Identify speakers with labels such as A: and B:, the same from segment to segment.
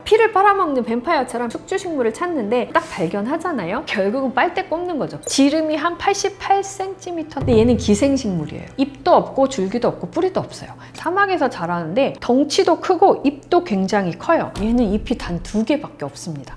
A: 피를 빨아먹는 뱀파이어처럼 숙주식물을 찾는데 딱 발견하잖아요. 결국은 빨대 꼽는 거죠. 지름이 한 88cm. 근데 얘는 기생식물이에요. 잎도 없고 줄기도 없고 뿌리도 없어요. 사막에서 자라는데 덩치도 크고 잎도 굉장히 커요. 얘는 잎이 단 2개밖에 없습니다.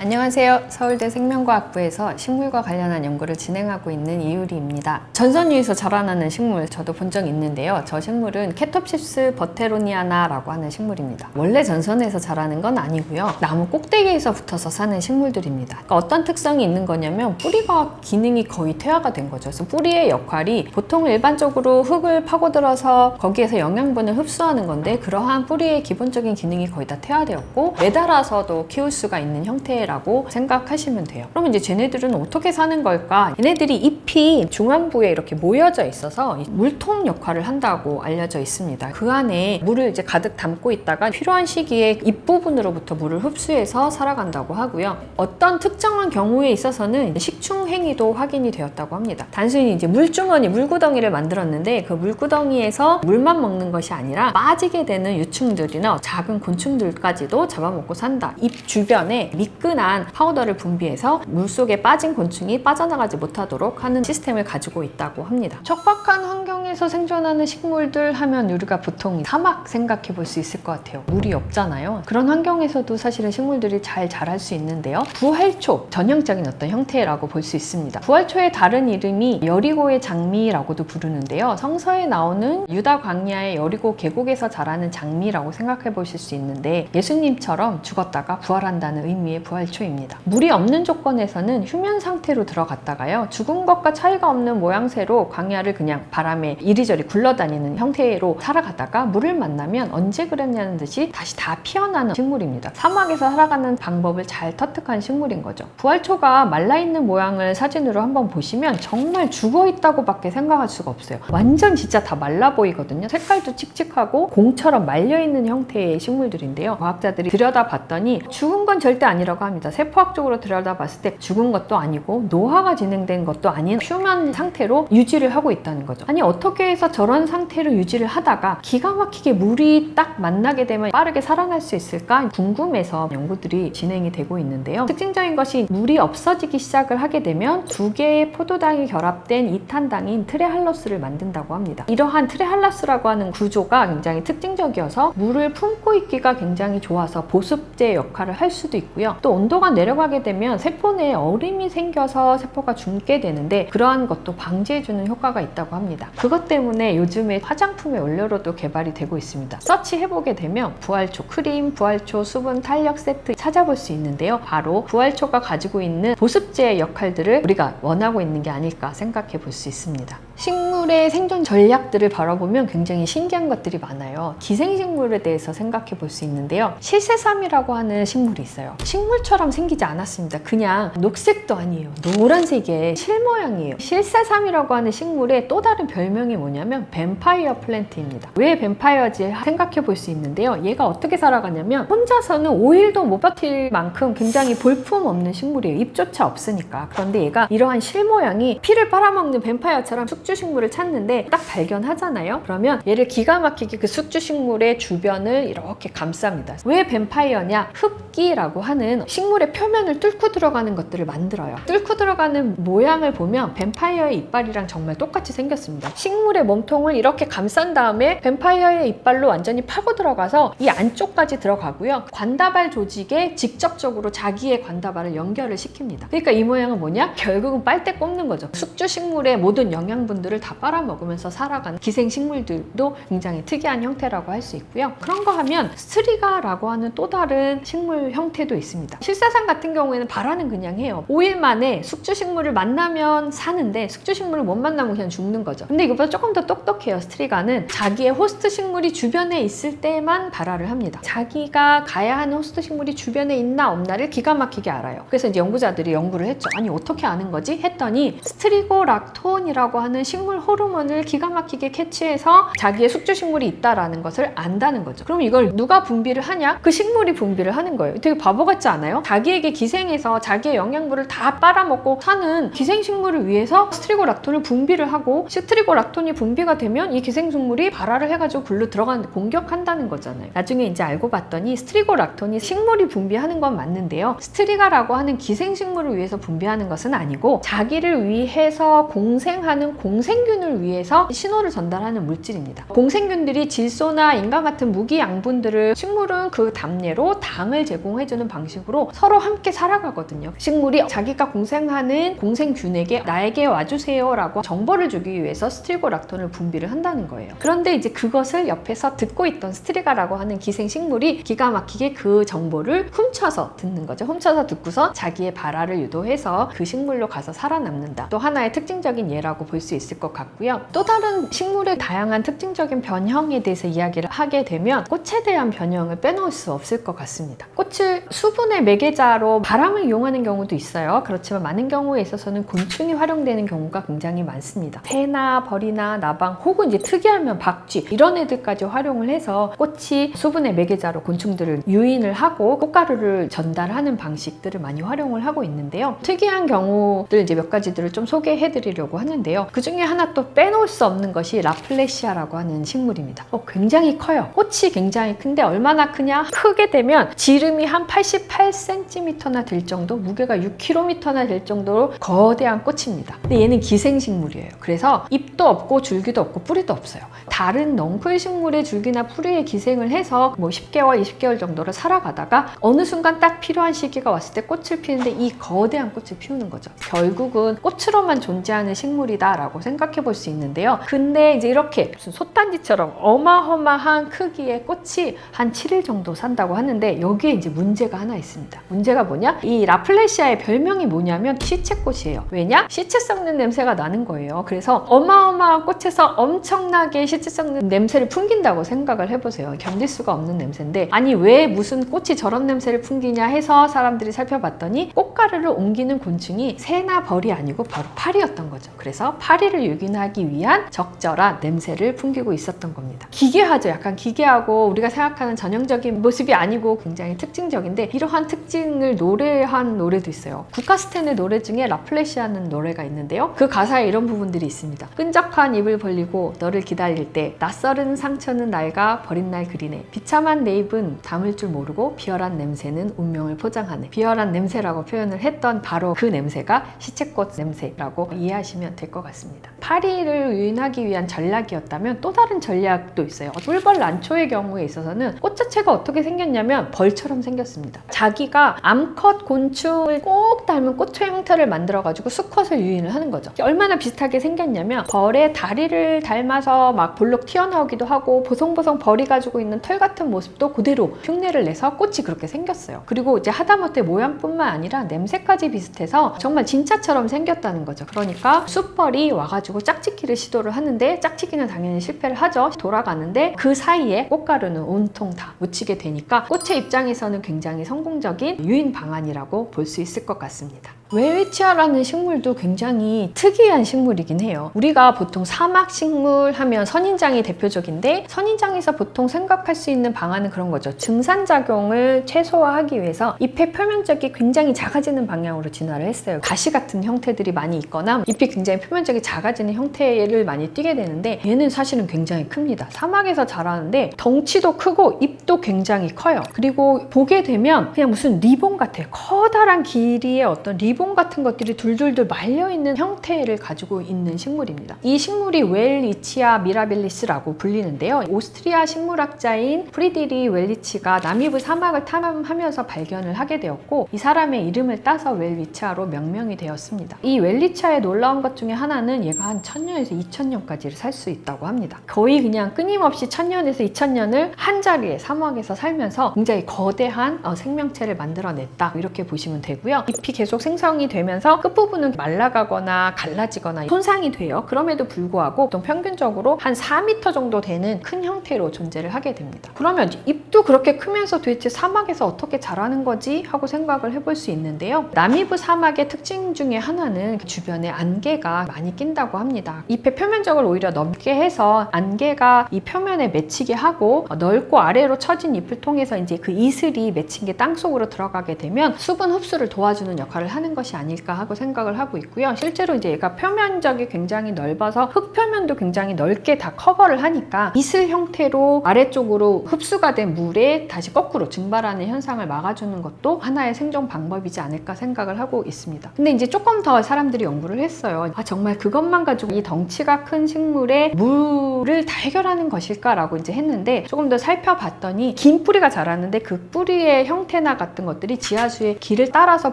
A: 안녕하세요. 서울대 생명과학부에서 식물과 관련한 연구를 진행하고 있는 이유리입니다. 전선 위에서 자라나는 식물 저도 본 적 있는데요. 저 식물은 케톱시스 버테로니아나라고 하는 식물입니다. 원래 전선에서 자라는 건 아니고요. 나무 꼭대기에서 붙어서 사는 식물들입니다. 그러니까 어떤 특성이 있는 거냐면 뿌리가 기능이 거의 퇴화가 된 거죠. 그래서 뿌리의 역할이 보통 일반적으로 흙을 파고들어서 거기에서 영양분을 흡수하는 건데 그러한 뿌리의 기본적인 기능이 거의 다 퇴화되었고 매달아서도 키울 수가 있는 형태의 라고 생각하시면 돼요. 그러면 이제 쟤네들은 어떻게 사는 걸까? 얘네들이 잎이 중안부에 이렇게 모여져 있어서 물통 역할을 한다고 알려져 있습니다. 그 안에 물을 이제 가득 담고 있다가 필요한 시기에 잎부분으로부터 물을 흡수해서 살아간다고 하고요. 어떤 특정한 경우에 있어서는 식충 행위도 확인이 되었다고 합니다. 단순히 이제 물주머니, 물구덩이를 만들었는데 그 물구덩이에서 물만 먹는 것이 아니라 빠지게 되는 유충들이나 작은 곤충들까지도 잡아먹고 산다. 잎 주변에 미끈한 파우더를 분비해서 물속에 빠진 곤충이 빠져나가지 못하도록 하는 시스템을 가지고 있다고 합니다. 척박한 환경에서 생존하는 식물들 하면 우리가 보통 사막 생각해 볼 수 있을 것 같아요. 물이 없잖아요. 그런 환경에서도 사실은 식물들이 잘 자랄 수 있는데요. 부활초, 전형적인 어떤 형태라고 볼 수 있습니다. 부활초의 다른 이름이 여리고의 장미라고도 부르는데요. 성서에 나오는 유다 광야의 여리고 계곡에서 자라는 장미라고 생각해 보실 수 있는데 예수님처럼 죽었다가 부활한다는 의미의 부활초입니다. 물이 없는 조건에서는 휴면 상태로 들어갔다가요. 죽은 것과 차이가 없는 모양새로 광야를 그냥 바람에 이리저리 굴러다니는 형태로 살아가다가 물을 만나면 언제 그랬냐는 듯이 다시 다 피어나는 식물입니다. 사막에서 살아가는 방법을 잘 터득한 식물인 거죠. 부활초가 말라있는 모양을 사진으로 한번 보시면 정말 죽어있다고 밖에 생각할 수가 없어요. 완전 진짜 다 말라 보이거든요. 색깔도 칙칙하고 공처럼 말려있는 형태의 식물들인데요. 과학자들이 들여다봤더니 죽은 건 절대 아니라고 합니다. 세포학적으로 들여다봤을 때 죽은 것도 아니고 노화가 진행된 것도 아닌 휴면 상태로 유지를 하고 있다는 거죠. 아니 어떻게 해서 저런 상태로 유지를 하다가 기가 막히게 물이 딱 만나게 되면 빠르게 살아날 수 있을까 궁금해서 연구들이 진행이 되고 있는데요. 특징적인 것이 물이 없어지기 시작을 하게 되면 2개의 포도당이 결합된 이탄당인 트레할로스를 만든다고 합니다. 이러한 트레할로스라고 하는 구조가 굉장히 특징적이어서 물을 품고 있기가 굉장히 좋아서 보습제 역할을 할 수도 있고요. 또 온도가 내려가게 되면 세포 내에 얼음이 생겨서 세포가 죽게 되는데 그러한 것도 방지해주는 효과가 있다고 합니다. 그것 때문에 요즘에 화장품의 원료로도 개발이 되고 있습니다. 서치해보게 되면 부활초 크림, 부활초 수분 탄력 세트 찾아볼 수 있는데요. 바로 부활초가 가지고 있는 보습제의 역할들을 우리가 원하고 있는 게 아닐까 생각해 볼 수 있습니다. 식물의 생존 전략들을 바라보면 굉장히 신기한 것들이 많아요. 기생식물에 대해서 생각해 볼 수 있는데요. 실새삼이라고 하는 식물이 있어요. 식물처럼 생기지 않았습니다. 그냥 녹색도 아니에요. 노란색의 실 모양이에요. 실새삼이라고 하는 식물의 또 다른 별명이 뭐냐면 뱀파이어 플랜트입니다. 왜 뱀파이어지 생각해 볼 수 있는데요. 얘가 어떻게 살아가냐면 혼자서는 5일도 못 버틸 만큼 굉장히 볼품없는 식물이에요. 잎조차 없으니까. 그런데 얘가 이러한 실 모양이 피를 빨아먹는 뱀파이어처럼 숙주식물을 찾는데 딱 발견하잖아요. 그러면 얘를 기가 막히게 그 숙주식물의 주변을 이렇게 감쌉니다. 왜 뱀파이어냐? 흡기라고 하는 식물의 표면을 뚫고 들어가는 것들을 만들어요. 뚫고 들어가는 모양을 보면 뱀파이어의 이빨이랑 정말 똑같이 생겼습니다. 식물의 몸통을 이렇게 감싼 다음에 뱀파이어의 이빨로 완전히 파고 들어가서 이 안쪽까지 들어가고요. 관다발 조직에 직접적으로 자기의 관다발을 연결을 시킵니다. 그러니까 이 모양은 뭐냐? 결국은 빨대 꼽는 거죠. 숙주식물의 모든 영양분들을 다 빨아먹으면서 살아가는 기생식물들도 굉장히 특이한 형태라고 할 수 있고요. 그런 거 하면 스트리가라고 하는 또 다른 식물 형태도 있습니다. 실사상 같은 경우에는 발화는 그냥 해요. 5일 만에 숙주식물을 만나면 사는데 숙주식물을 못 만나면 그냥 죽는 거죠. 근데 이것보다 조금 더 똑똑해요. 스트리가는 자기의 호스트 식물이 주변에 있을 때만 발화를 합니다. 자기가 가야 하는 호스트 식물이 주변에 있나 없나를 기가 막히게 알아요. 그래서 이제 연구자들이 연구를 했죠. 아니 어떻게 아는 거지? 했더니 스트리고락톤이라고 하는 식물 호르몬을 기가 막히게 캐치해서 자기의 숙주식물이 있다라는 것을 안다는 거죠. 그럼 이걸 누가 분비를 하냐? 그 식물이 분비를 하는 거예요. 되게 바보 같지 않아요? 자기에게 기생해서 자기의 영양분을 다 빨아먹고 사는 기생식물을 위해서 스트리고락톤을 분비를 하고, 스트리고락톤이 분비가 되면 이 기생식물이 발화를 해가지고 굴로 들어가는데 공격한다는 거잖아요. 나중에 이제 알고 봤더니 스트리고락톤이 식물이 분비하는 건 맞는데요, 스트리가라고 하는 기생식물을 위해서 분비하는 것은 아니고 자기를 위해서 공생하는 공생균을 위해서 신호를 전달하는 물질입니다. 공생균들이 질소나 인간 같은 무기 양분들을, 식물은 그 답례로 당을 제공해주는 방식으로 서로 함께 살아가거든요. 식물이 자기가 공생하는 공생균에게 나에게 와주세요 라고 정보를 주기 위해서 스트리고락톤을 분비를 한다는 거예요. 그런데 이제 그것을 옆에서 듣고 있던 스트리가라고 하는 기생식물이 기가 막히게 그 정보를 훔쳐서 듣는 거죠. 훔쳐서 듣고서 자기의 발화를 유도해서 그 식물로 가서 살아남는다. 또 하나의 특징적인 예라고 볼 수 있을 것 같고요. 또 다른 식물의 다양한 특징적인 변형에 대해서 이야기를 하게 되면 꽃에 대한 변형을 빼놓을 수 없을 것 같습니다. 꽃을 수분의 매개자로 바람을 이용하는 경우도 있어요. 그렇지만 많은 경우에 있어서는 곤충이 활용되는 경우가 굉장히 많습니다. 새나 벌이나 나방, 혹은 이제 특이하면 박쥐, 이런 애들까지 활용을 해서 꽃이 수분의 매개자로 곤충들을 유인을 하고 꽃가루를 전달하는 방식들을 많이 활용을 하고 있는데요. 특이한 경우들 이제 몇 가지들을 좀 소개해 드리려고 하는데요. 그 중에 하나 또 빼놓을 수 없는 것이 라플레시아라고 하는 식물입니다. 굉장히 커요. 꽃이 굉장히 큰데 얼마나 크냐? 크게 되면 지름이 한 88cm나 될 정도, 무게가 6kg나 될 정도로 거대한 꽃입니다. 근데 얘는 기생식물이에요. 그래서 잎도 없고 줄기도 없고 뿌리도 없어요. 다른 넝쿨 식물의 줄기나 뿌리에 기생을 해서 뭐 10개월, 20개월 정도를 살아가다가 어느 순간 딱 필요한 시기가 왔을 때 꽃을 피우는데 이 거대한 꽃을 피우는 거죠. 결국은 꽃으로만 존재하는 식물이다라고 생각해 볼 수 있는데요. 근데 이제 이렇게 무슨 솥단지처럼 어마어마한 크기의 꽃이 한 7일 정도 산다고 하는데, 여기에 이제 문제가 하나 있습니다. 문제가 뭐냐? 이 라플레시아의 별명이 뭐냐면 시체꽃이에요. 왜냐? 시체 썩는 냄새가 나는 거예요. 그래서 어마어마한 꽃에서 엄청나게 시체 썩는 냄새를 풍긴다고 생각을 해보세요. 견딜 수가 없는 냄새인데, 아니 왜 무슨 꽃이 저런 냄새를 풍기냐 해서 사람들이 살펴봤더니 꽃가루를 옮기는 곤충이 새나 벌이 아니고 바로 파리였던 거죠. 그래서 파리를 유인하기 위한 적절한 냄새를 풍기고 있었던 겁니다. 기괴하죠. 약간 기괴하고 우리가 생각하는 전형적인 모습이 아니고 굉장히 특징적인데, 이러한 특징을 노래한 노래도 있어요. 국카스텐의 노래 중에 라플레시아는 노래가 있는데요. 그 가사에 이런 부분들이 있습니다. 끈적한 입을 벌리고 너를 기다릴 때 낯설은 상처는 낡아 버린 날 그리네. 비참한 내 입은 담을 줄 모르고 비열한 냄새는 운명을 포장하네. 비열한 냄새라고 표현을 했던 바로 그 냄새가 시체꽃 냄새라고 이해하시면 될 것 같습니다. 파리를 유인하기 위한 전략이었다면 또 다른 전략도 있어요. 꿀벌 란초의 경우에 있어서는 꽃 자체가 어떻게 생겼냐면 벌처럼 생겼습니다. 자기가 암컷 곤충을 꼭 닮은 꽃의 형태를 만들어가지고 수컷을 유인을 하는 거죠. 얼마나 비슷하게 생겼냐면 벌의 다리를 닮아서 막 볼록 튀어나오기도 하고, 보송보송 벌이 가지고 있는 털 같은 모습도 그대로 흉내를 내서 꽃이 그렇게 생겼어요. 그리고 이제 하다못해 모양뿐만 아니라 냄새까지 비슷해서 정말 진짜처럼 생겼다는 거죠. 그러니까 숯벌이 와가지고 짝짓기를 시도를 하는데 짝짓기는 당연히 실패를 하죠. 돌아가는데 그 사이에 꽃가루는 온통 다 묻히게 되니까 꽃의 입장에서는 굉장히 성공적인 유인 방안이라고 볼 수 있을 것 같습니다. 웰위치아라는 식물도 굉장히 특이한 식물이긴 해요. 우리가 보통 사막 식물 하면 선인장이 대표적인데, 선인장에서 보통 생각할 수 있는 방안은 그런 거죠. 증산작용을 최소화하기 위해서 잎의 표면적이 굉장히 작아지는 방향으로 진화를 했어요. 가시 같은 형태들이 많이 있거나 잎이 굉장히 표면적이 작아지는 형태를 많이 띠게 되는데, 얘는 사실은 굉장히 큽니다. 사막에서 자라는데 덩치도 크고 잎도 굉장히 커요. 그리고 보게 되면 그냥 무슨 리본 같아요. 커다란 길이의 어떤 리본 같은 것들이 둘둘둘 말려있는 형태를 가지고 있는 식물입니다. 이 식물이 웰위치아 미라빌리스라고 불리는데요. 오스트리아 식물학자인 프리드리 웰리치가 나미브 사막을 탐험하면서 발견을 하게 되었고, 이 사람의 이름을 따서 웰위치아로 명명이 되었습니다. 이 웰리치아의 놀라운 것 중에 하나는 얘가 한 1000년에서 2000년까지를 살 수 있다고 합니다. 거의 그냥 끊임없이 1000년에서 2000년을 한 자리에 사막에서 살면서 굉장히 거대한 생명체를 만들어냈다, 이렇게 보시면 되고요. 잎이 계속 생성 완성이 되면서 끝부분은 말라가거나 갈라지거나 손상이 돼요. 그럼에도 불구하고 보통 평균적으로 한 4m 정도 되는 큰 형태로 존재를 하게 됩니다. 그러면 잎도 그렇게 크면서 도대체 사막에서 어떻게 자라는 거지? 하고 생각을 해볼 수 있는데요. 나미브 사막의 특징 중에 하나는 주변에 안개가 많이 낀다고 합니다. 잎의 표면적을 오히려 넓게 해서 안개가 이 표면에 맺히게 하고 넓고 아래로 처진 잎을 통해서 이제 그 이슬이 맺힌 게 땅속으로 들어가게 되면 수분 흡수를 도와주는 역할을 하는 것이 아닐까 하고 생각을 하고 있고요. 실제로 이제 얘가 표면적이 굉장히 넓어서 흙 표면도 굉장히 넓게 다 커버를 하니까 이슬 형태로 아래쪽으로 흡수가 된 물에 다시 거꾸로 증발하는 현상을 막아주는 것도 하나의 생존 방법이지 않을까 생각을 하고 있습니다. 근데 이제 조금 더 사람들이 연구를 했어요. 정말 그것만 가지고 이 덩치가 큰 식물의 물을 다 해결하는 것일까라고 이제 했는데 조금 더 살펴봤더니 긴 뿌리가 자라는데 그 뿌리의 형태나 같은 것들이 지하수의 길을 따라서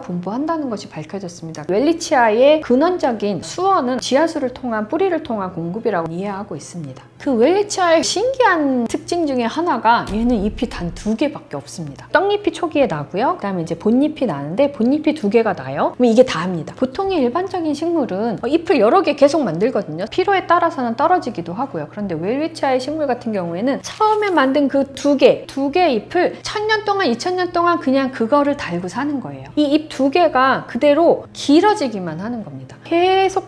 A: 분포한다는 것이 밝혀졌습니다. 웰리치아의 근원적인 수원은 지하수를 통한 뿌리를 통한 공급이라고 이해하고 있습니다. 그 웰리치아의 신기한 특징 중에 하나가 얘는 잎이 단 2개밖에 없습니다. 떡잎이 초기에 나고요. 그 다음에 이제 본잎이 나는데 본잎이 2개가 나요. 그럼 이게 다입니다. 보통의 일반적인 식물은 잎을 여러 개 계속 만들거든요. 필요에 따라서는 떨어지기도 하고요. 그런데 웰리치아의 식물 같은 경우에는 처음에 만든 그 2개의 잎을 1000년 동안 2000년 동안 그냥 그거를 달고 사는 거예요. 이 잎 2개가 그대로 길어지기만 하는 겁니다. 계속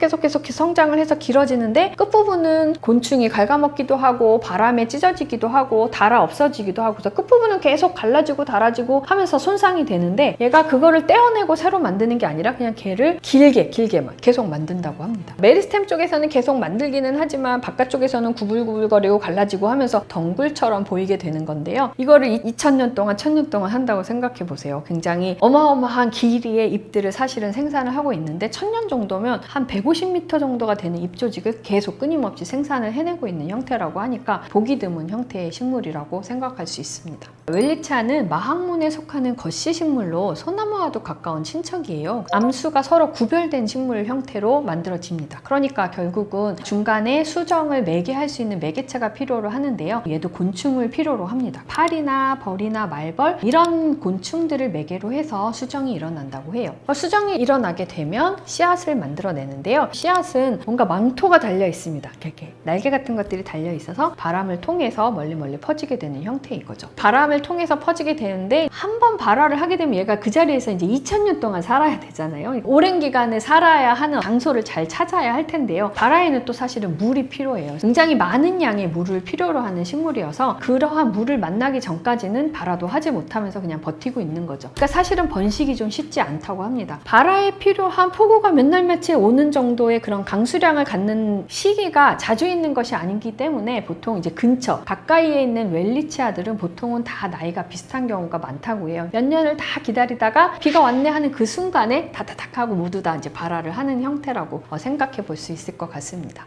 A: 성장을 해서 길어지는데 끝부분은 곤충이 갉아먹기도 하고 바람에 찢어지기도 하고 닳아 없어지기도 하고 그래서 끝부분은 계속 갈라지고 닳아지고 하면서 손상이 되는데 얘가 그거를 떼어내고 새로 만드는 게 아니라 그냥 걔를 길게만 계속 만든다고 합니다. 메리스템 쪽에서는 계속 만들기는 하지만 바깥쪽에서는 구불구불거리고 갈라지고 하면서 덩굴처럼 보이게 되는 건데요. 이거를 2000년 동안 1000년 동안 한다고 생각해 보세요. 굉장히 어마어마한 길이의 잎들을 사실은 생산을 하고 있는데 1000년 정도면 한 150m 정도가 되는 잎 조직을 계속 끊임없이 생산을 해내고 있는 형태라고 하니까 보기 드문 형태의 식물이라고 생각할 수 있습니다. 웰리치아는 마학문에 속하는 거시 식물로 소나무와도 가까운 친척이에요. 암수가 서로 구별된 식물 형태로 만들어집니다. 그러니까 결국은 중간에 수정을 매개 할 수 있는 매개체가 필요로 하는데요. 얘도 곤충을 필요로 합니다. 파리나 벌이나 말벌 이런 곤충들을 매개로 해서 수정이 일어난다고 해요. 수정이 일어나게 되면 씨앗을 만들어내는데요. 씨앗은 뭔가 망토가 달려 있습니다. 이렇게 날개 같은 것들이 달려 있어서 바람을 통해서 멀리 퍼지게 되는 형태인 거죠. 바람을 통해서 퍼지게 되는데 한 번 발화를 하게 되면 얘가 그 자리에서 이제 2000년 동안 살아야 되잖아요. 오랜 기간을 살아야 하는 장소를 잘 찾아야 할 텐데요. 발화에는 또 사실은 물이 필요해요. 굉장히 많은 양의 물을 필요로 하는 식물이어서 그러한 물을 만나기 전까지는 발화도 하지 못하면서 그냥 버티고 있는 거죠. 그러니까 사실은 번식이 좀 쉽지 않다고 합니다. 발화에 필요한 폭우가 몇 날 며칠 오는 정도의 그런 강수량을 갖는 시기가 자주 있는 것이 아니기 때문에 보통 이제 근처 가까이에 있는 웰리치아들은 보통은 다 나이가 비슷한 경우가 많다고 해요. 몇 년을 다 기다리다가 비가 왔네 하는 그 순간에 다다닥 하고 모두 다 이제 발화를 하는 형태라고 생각해 볼 수 있을 것 같습니다.